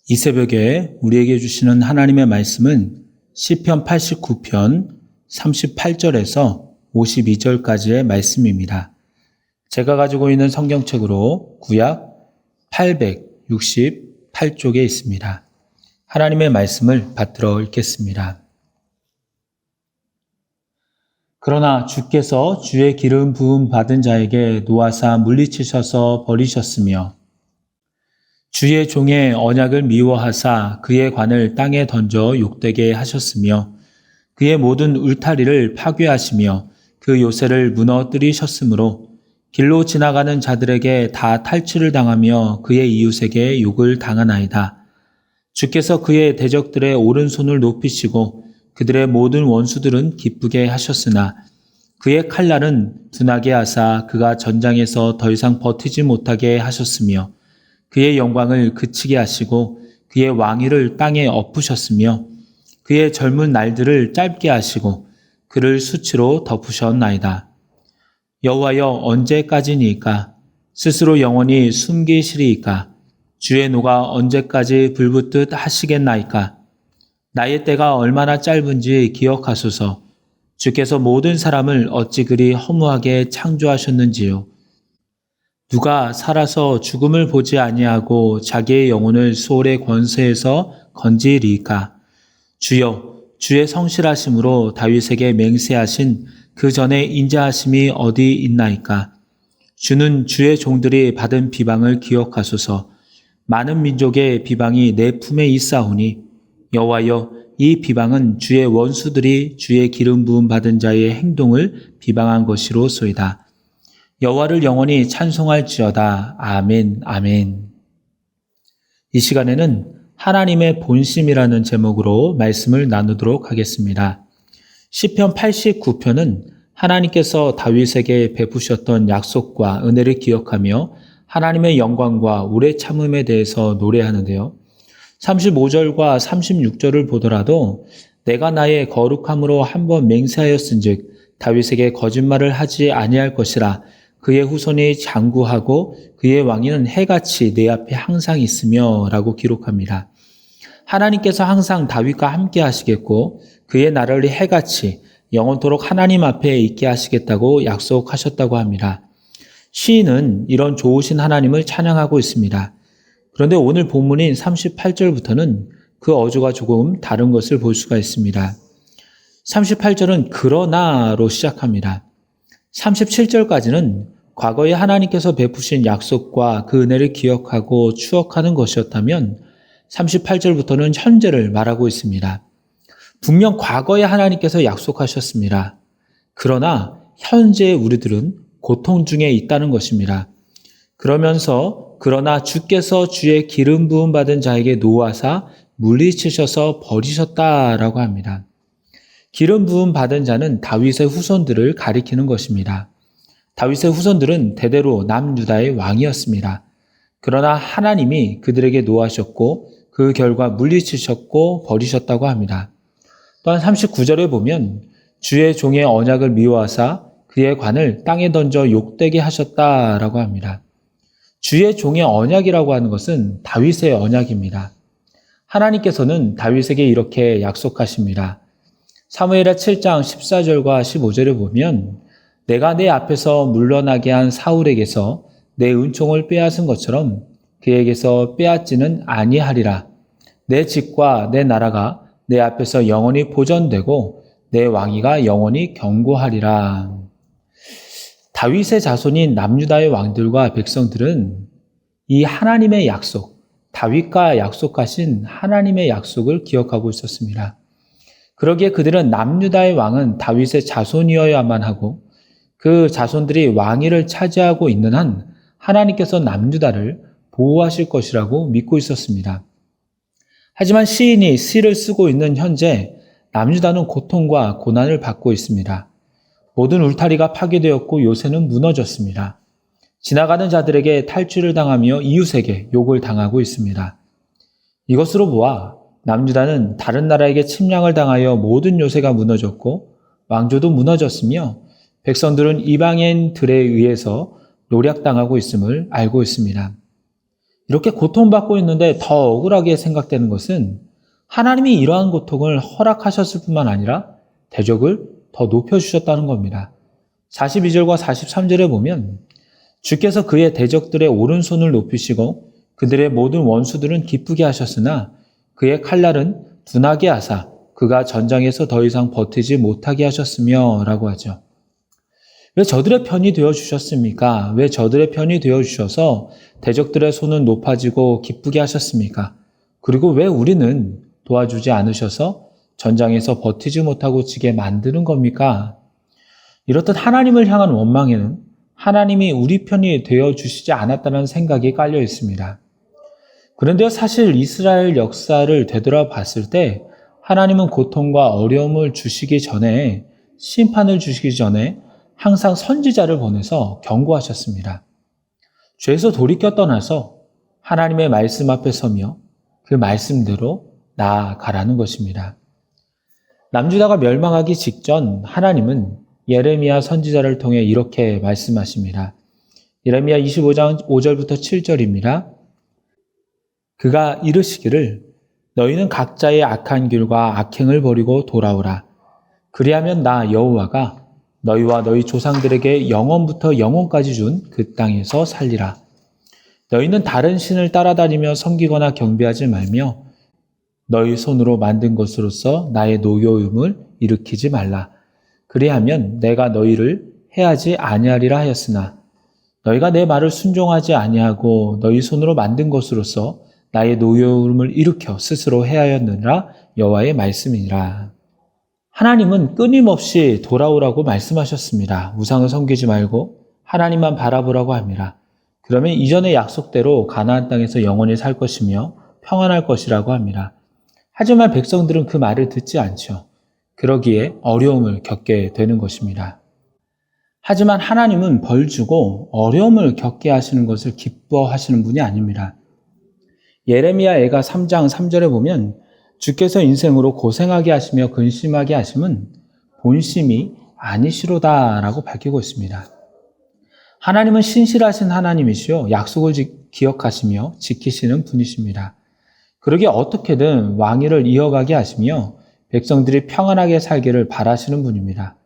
이 새벽에 우리에게 주시는 하나님의 말씀은 시편 89편 38절에서 52절까지의 말씀입니다. 제가 가지고 있는 성경책으로 구약 868쪽에 있습니다. 하나님의 말씀을 받들어 읽겠습니다. 그러나 주께서 주의 기름 부음 받은 자에게 놓아사 물리치셔서 버리셨으며 주의 종의 언약을 미워하사 그의 관을 땅에 던져 욕되게 하셨으며 그의 모든 울타리를 파괴하시며 그 요새를 무너뜨리셨으므로 길로 지나가는 자들에게 다 탈취를 당하며 그의 이웃에게 욕을 당하나이다. 주께서 그의 대적들의 오른손을 높이시고 그들의 모든 원수들은 기쁘게 하셨으나 그의 칼날은 둔하게 하사 그가 전장에서 더 이상 버티지 못하게 하셨으며 그의 영광을 그치게 하시고 그의 왕위를 땅에 엎으셨으며 그의 젊은 날들을 짧게 하시고 그를 수치로 덮으셨나이다. 여호와여 언제까지니까? 스스로 영원히 숨기시리이까? 주의 노가 언제까지 불붙듯 하시겠나이까? 나의 때가 얼마나 짧은지 기억하소서. 주께서 모든 사람을 어찌 그리 허무하게 창조하셨는지요. 누가 살아서 죽음을 보지 아니하고 자기의 영혼을 수월의 권세에서 건지리이까? 주여, 주의 성실하심으로 다윗에게 맹세하신 그 전에 인자하심이 어디 있나이까? 주는 주의 종들이 받은 비방을 기억하소서. 많은 민족의 비방이 내 품에 있사오니 여호와여, 이 비방은 주의 원수들이 주의 기름 부음 받은 자의 행동을 비방한 것이로소이다. 여호와를 영원히 찬송할지어다. 아멘, 아멘. 이 시간에는 하나님의 본심이라는 제목으로 말씀을 나누도록 하겠습니다. 시편 89편은 하나님께서 다윗에게 베푸셨던 약속과 은혜를 기억하며 하나님의 영광과 오래 참음에 대해서 노래하는데요. 35절과 36절을 보더라도 내가 나의 거룩함으로 한번 맹세하였은즉 다윗에게 거짓말을 하지 아니할 것이라. 그의 후손이 장구하고 그의 왕위는 해같이 내 앞에 항상 있으며 라고 기록합니다. 하나님께서 항상 다윗과 함께 하시겠고 그의 나라를 해같이 영원토록 하나님 앞에 있게 하시겠다고 약속하셨다고 합니다. 시인은 이런 좋으신 하나님을 찬양하고 있습니다. 그런데 오늘 본문인 38절부터는 그 어조가 조금 다른 것을 볼 수가 있습니다. 38절은 그러나로 시작합니다. 37절까지는 과거에 하나님께서 베푸신 약속과 그 은혜를 기억하고 추억하는 것이었다면 38절부터는 현재를 말하고 있습니다. 분명 과거에 하나님께서 약속하셨습니다. 그러나 현재 우리들은 고통 중에 있다는 것입니다. 그러나 주께서 주의 기름 부음 받은 자에게 놓아사 물리치셔서 버리셨다라고 합니다. 기름 부음 받은 자는 다윗의 후손들을 가리키는 것입니다. 다윗의 후손들은 대대로 남유다의 왕이었습니다. 그러나 하나님이 그들에게 노하셨고 그 결과 물리치셨고 버리셨다고 합니다. 또한 39절에 보면 주의 종의 언약을 미워하사 그의 관을 땅에 던져 욕되게 하셨다라고 합니다. 주의 종의 언약이라고 하는 것은 다윗의 언약입니다. 하나님께서는 다윗에게 이렇게 약속하십니다. 사무엘하 7장 14절과 15절에 보면 내가 내 앞에서 물러나게 한 사울에게서 내 은총을 빼앗은 것처럼 그에게서 빼앗지는 아니하리라. 내 집과 내 나라가 내 앞에서 영원히 보존되고 내 왕위가 영원히 견고하리라. 다윗의 자손인 남유다의 왕들과 백성들은 이 하나님의 약속, 다윗과 약속하신 하나님의 약속을 기억하고 있었습니다. 그러기에 그들은 남유다의 왕은 다윗의 자손이어야만 하고 그 자손들이 왕위를 차지하고 있는 한 하나님께서 남유다를 보호하실 것이라고 믿고 있었습니다. 하지만 시인이 시를 쓰고 있는 현재 남유다는 고통과 고난을 받고 있습니다. 모든 울타리가 파괴되었고 요새는 무너졌습니다. 지나가는 자들에게 탈취를 당하며 이웃에게 욕을 당하고 있습니다. 이것으로 보아 남유다는 다른 나라에게 침략을 당하여 모든 요새가 무너졌고 왕조도 무너졌으며 백성들은 이방인들에 의해서 노략당하고 있음을 알고 있습니다. 이렇게 고통받고 있는데 더 억울하게 생각되는 것은 하나님이 이러한 고통을 허락하셨을 뿐만 아니라 대적을 더 높여주셨다는 겁니다. 42절과 43절에 보면 주께서 그의 대적들의 오른손을 높이시고 그들의 모든 원수들은 기쁘게 하셨으나 그의 칼날은 둔하게 하사 그가 전장에서 더 이상 버티지 못하게 하셨으며 라고 하죠. 왜 저들의 편이 되어주셨습니까? 왜 저들의 편이 되어주셔서 대적들의 손은 높아지고 기쁘게 하셨습니까? 그리고 왜 우리는 도와주지 않으셔서 전장에서 버티지 못하고 지게 만드는 겁니까? 이렇듯 하나님을 향한 원망에는 하나님이 우리 편이 되어주시지 않았다는 생각이 깔려 있습니다. 그런데 사실 이스라엘 역사를 되돌아봤을 때 하나님은 고통과 어려움을 주시기 전에, 심판을 주시기 전에 항상 선지자를 보내서 경고하셨습니다. 죄에서 돌이켜 떠나서 하나님의 말씀 앞에 서며 그 말씀대로 나아가라는 것입니다. 남유다가 멸망하기 직전 하나님은 예레미야 선지자를 통해 이렇게 말씀하십니다. 예레미야 25장 5절부터 7절입니다. 그가 이르시기를 너희는 각자의 악한 길과 악행을 버리고 돌아오라. 그리하면 나 여호와가 너희와 너희 조상들에게 영원부터 영원까지 준 그 땅에서 살리라. 너희는 다른 신을 따라다니며 섬기거나 경배하지 말며 너희 손으로 만든 것으로서 나의 노여움을 일으키지 말라. 그리하면 내가 너희를 해하지 아니하리라 하였으나 너희가 내 말을 순종하지 아니하고 너희 손으로 만든 것으로서 나의 노여움을 일으켜 스스로 해하였느니라 여호와의 말씀이니라. 하나님은 끊임없이 돌아오라고 말씀하셨습니다. 우상을 섬기지 말고 하나님만 바라보라고 합니다. 그러면 이전의 약속대로 가나안 땅에서 영원히 살 것이며 평안할 것이라고 합니다. 하지만 백성들은 그 말을 듣지 않죠. 그러기에 어려움을 겪게 되는 것입니다. 하지만 하나님은 벌 주고 어려움을 겪게 하시는 것을 기뻐하시는 분이 아닙니다. 예레미야 애가 3장 3절에 보면 주께서 인생으로 고생하게 하시며 근심하게 하심은 본심이 아니시로다라고 밝히고 있습니다. 하나님은 신실하신 하나님이시요 약속을 기억하시며 지키시는 분이십니다. 그러기에 어떻게든 왕위를 이어가게 하시며 백성들이 평안하게 살기를 바라시는 분입니다.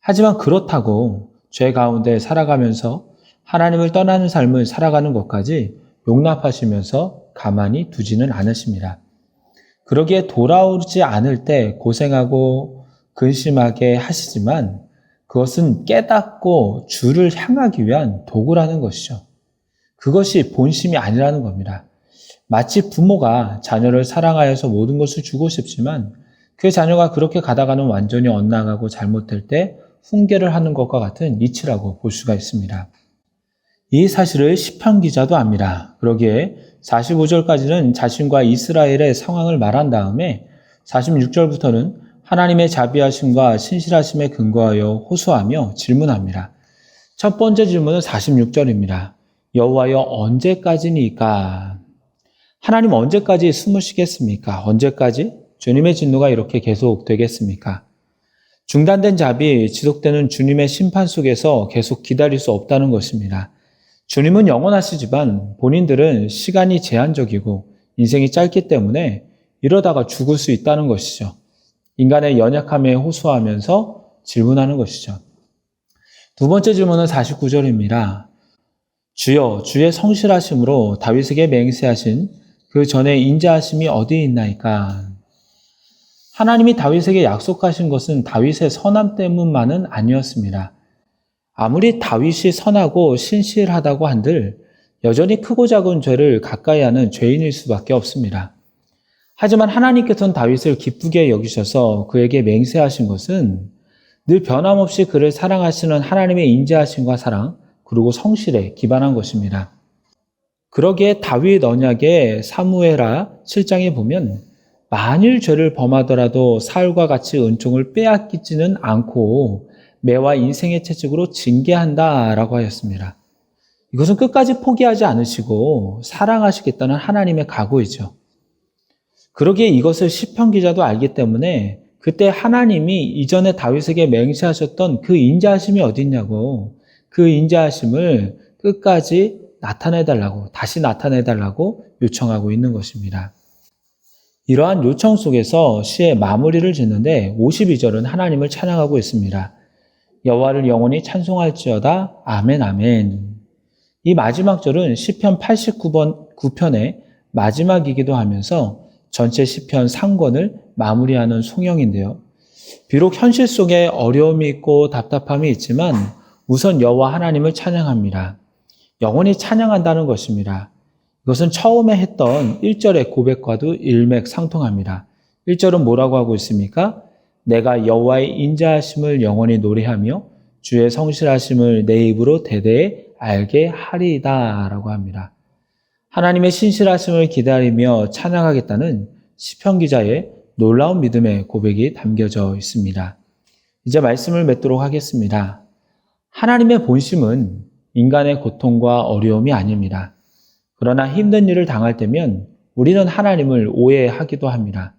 하지만 그렇다고 죄 가운데 살아가면서 하나님을 떠나는 삶을 살아가는 것까지 용납하시면서 가만히 두지는 않으십니다. 그러기에 돌아오지 않을 때 고생하고 근심하게 하시지만 그것은 깨닫고 주를 향하기 위한 도구라는 것이죠. 그것이 본심이 아니라는 겁니다. 마치 부모가 자녀를 사랑하여서 모든 것을 주고 싶지만 그 자녀가 그렇게 가다가는 완전히 엇나가고 잘못될 때 훈계를 하는 것과 같은 이치라고 볼 수가 있습니다. 이 사실을 시편 기자도 압니다. 그러기에 45절까지는 자신과 이스라엘의 상황을 말한 다음에 46절부터는 하나님의 자비하심과 신실하심에 근거하여 호소하며 질문합니다. 첫 번째 질문은 46절입니다. 여호와여 언제까지니까? 하나님 언제까지 숨을 쉬겠습니까? 언제까지? 주님의 진노가 이렇게 계속되겠습니까? 중단된 자비, 지속되는 주님의 심판 속에서 계속 기다릴 수 없다는 것입니다. 주님은 영원하시지만 본인들은 시간이 제한적이고 인생이 짧기 때문에 이러다가 죽을 수 있다는 것이죠. 인간의 연약함에 호소하면서 질문하는 것이죠. 두 번째 질문은 49절입니다. 주여, 주의 성실하심으로 다윗에게 맹세하신 그 전에 인자하심이 어디 있나이까? 하나님이 다윗에게 약속하신 것은 다윗의 선함 때문만은 아니었습니다. 아무리 다윗이 선하고 신실하다고 한들 여전히 크고 작은 죄를 가까이 하는 죄인일 수밖에 없습니다. 하지만 하나님께서는 다윗을 기쁘게 여기셔서 그에게 맹세하신 것은 늘 변함없이 그를 사랑하시는 하나님의 인자하심과 사랑 그리고 성실에 기반한 것입니다. 그러기에 다윗 언약의 사무엘하 7장에 보면 만일 죄를 범하더라도 사울과 같이 은총을 빼앗기지는 않고 매와 인생의 채찍으로 징계한다라고 하였습니다. 이것은 끝까지 포기하지 않으시고 사랑하시겠다는 하나님의 각오이죠. 그러기에 이것을 시편 기자도 알기 때문에 그때 하나님이 이전에 다윗에게 맹세하셨던 그 인자하심이 어디 있냐고 그 인자하심을 끝까지 나타내달라고, 다시 나타내달라고 요청하고 있는 것입니다. 이러한 요청 속에서 시의 마무리를 짓는데 52절은 하나님을 찬양하고 있습니다. 여호와를 영원히 찬송할지어다. 아멘 아멘. 이 마지막 절은 시편 89편의 마지막이기도 하면서 전체 시편 상권을 마무리하는 송영인데요. 비록 현실 속에 어려움이 있고 답답함이 있지만 우선 여호와 하나님을 찬양합니다. 영원히 찬양한다는 것입니다. 이것은 처음에 했던 1절의 고백과도 일맥상통합니다. 1절은 뭐라고 하고 있습니까? 내가 여호와의 인자하심을 영원히 노래하며 주의 성실하심을 내 입으로 대대에 알게 하리이다 라고 합니다. 하나님의 신실하심을 기다리며 찬양하겠다는 시편 기자의 놀라운 믿음의 고백이 담겨져 있습니다. 이제 말씀을 맺도록 하겠습니다. 하나님의 본심은 인간의 고통과 어려움이 아닙니다. 그러나 힘든 일을 당할 때면 우리는 하나님을 오해하기도 합니다.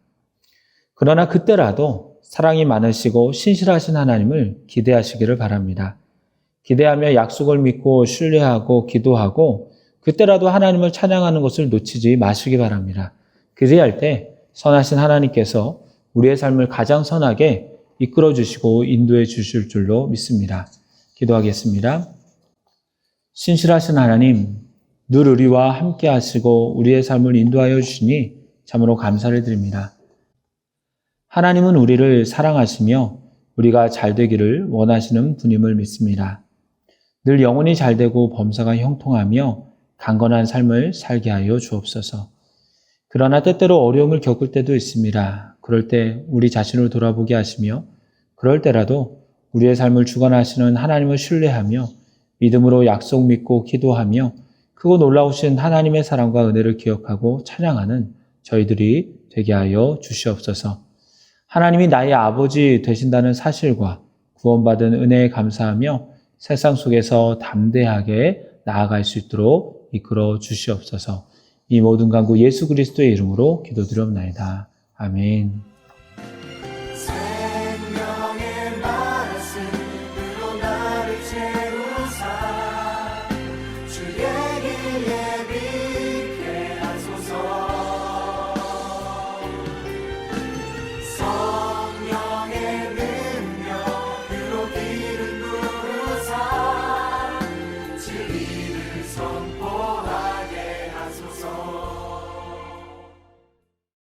그러나 그때라도 사랑이 많으시고 신실하신 하나님을 기대하시기를 바랍니다. 기대하며 약속을 믿고 신뢰하고 기도하고 그때라도 하나님을 찬양하는 것을 놓치지 마시기 바랍니다. 그리할 때 선하신 하나님께서 우리의 삶을 가장 선하게 이끌어 주시고 인도해 주실 줄로 믿습니다. 기도하겠습니다. 신실하신 하나님, 늘 우리와 함께 하시고 우리의 삶을 인도하여 주시니 참으로 감사를 드립니다. 하나님은 우리를 사랑하시며 우리가 잘 되기를 원하시는 분임을 믿습니다. 늘 영혼이 잘 되고 범사가 형통하며 강건한 삶을 살게 하여 주옵소서. 그러나 때때로 어려움을 겪을 때도 있습니다. 그럴 때 우리 자신을 돌아보게 하시며 그럴 때라도 우리의 삶을 주관하시는 하나님을 신뢰하며 믿음으로 약속 믿고 기도하며 크고 놀라우신 하나님의 사랑과 은혜를 기억하고 찬양하는 저희들이 되게 하여 주시옵소서. 하나님이 나의 아버지 되신다는 사실과 구원받은 은혜에 감사하며 세상 속에서 담대하게 나아갈 수 있도록 이끌어 주시옵소서. 이 모든 간구 예수 그리스도의 이름으로 기도드리옵나이다. 아멘.